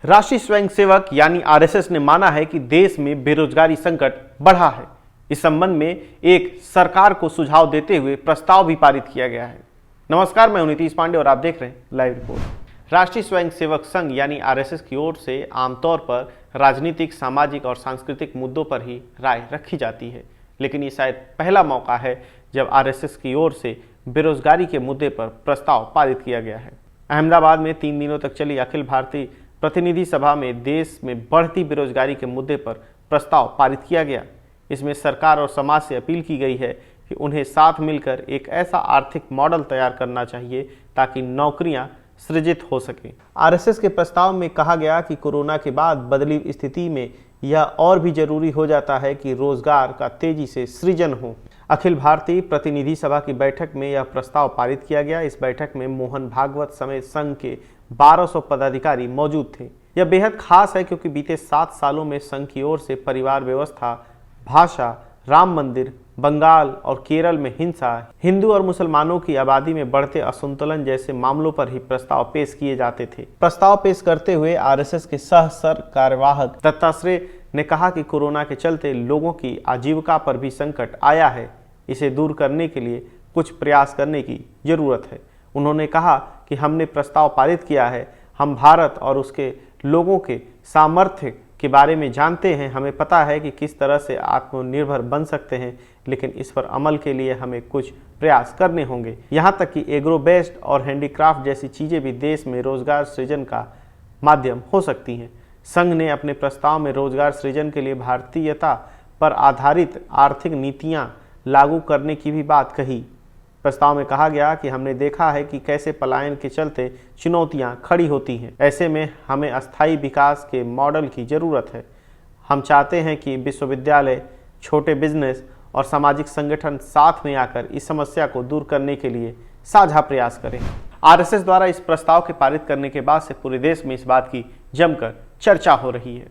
राष्ट्रीय स्वयंसेवक यानी आरएसएस ने माना है कि देश में बेरोजगारी संकट बढ़ा है। इस संबंध में एक सरकार को सुझाव देते हुए प्रस्ताव भी पारित किया गया है। नमस्कार, मैं नीतीश पांडे और आप देख रहे हैं लाइव रिपोर्ट। राष्ट्रीय स्वयंसेवक संघ यानी आरएसएस की ओर से आमतौर पर राजनीतिक, सामाजिक और सांस्कृतिक मुद्दों पर ही राय रखी जाती है, लेकिन ये शायद पहला मौका है जब आरएसएस की ओर से बेरोजगारी के मुद्दे पर प्रस्ताव पारित किया गया है। अहमदाबाद में 3 दिनों तक चली अखिल भारतीय प्रतिनिधि सभा में देश में बढ़ती बेरोजगारी के मुद्दे पर प्रस्ताव पारित किया गया। इसमें सरकार और समाज से अपील की गई है कि उन्हें साथ मिलकर एक ऐसा आर्थिक मॉडल तैयार करना चाहिए ताकि नौकरियां सृजित हो सकें। आरएसएस के प्रस्ताव में कहा गया कि कोरोना के बाद बदली स्थिति में यह और भी जरूरी हो जाता है कि रोजगार का तेजी से सृजन हो। अखिल भारतीय प्रतिनिधि सभा की बैठक में यह प्रस्ताव पारित किया गया। इस बैठक में मोहन भागवत समेत संघ के 1200 पदाधिकारी मौजूद थे। यह बेहद खास है क्योंकि बीते 7 सालों में संघ की ओर से परिवार व्यवस्था, भाषा, राम मंदिर, बंगाल और केरल में हिंसा, हिंदू और मुसलमानों की आबादी में बढ़ते असंतुलन जैसे मामलों पर ही प्रस्ताव पेश किए जाते थे। प्रस्ताव पेश करते हुए आरएसएस के सह कार्यवाहक दत्तात्रेय ने कहा कि कोरोना के चलते लोगों की आजीविका पर भी संकट आया है। इसे दूर करने के लिए कुछ प्रयास करने की जरूरत है। उन्होंने कहा कि हमने प्रस्ताव पारित किया है। हम भारत और उसके लोगों के सामर्थ्य के बारे में जानते हैं। हमें पता है कि किस तरह से आत्मनिर्भर बन सकते हैं, लेकिन इस पर अमल के लिए हमें कुछ प्रयास करने होंगे। यहाँ तक कि एग्रो बेस्ड और हैंडीक्राफ्ट जैसी चीज़ें भी देश में रोजगार सृजन का माध्यम हो सकती हैं। संघ ने अपने प्रस्ताव में रोजगार सृजन के लिए भारतीयता पर आधारित आर्थिक नीतियाँ लागू करने की भी बात कही। प्रस्ताव में कहा गया कि हमने देखा है कि कैसे पलायन के चलते चुनौतियां खड़ी होती हैं। ऐसे में हमें अस्थायी विकास के मॉडल की ज़रूरत है। हम चाहते हैं कि विश्वविद्यालय, छोटे बिजनेस और सामाजिक संगठन साथ में आकर इस समस्या को दूर करने के लिए साझा प्रयास करें। आरएसएस द्वारा इस प्रस्ताव के पारित करने के बाद से पूरे देश में इस बात की जमकर चर्चा हो रही है।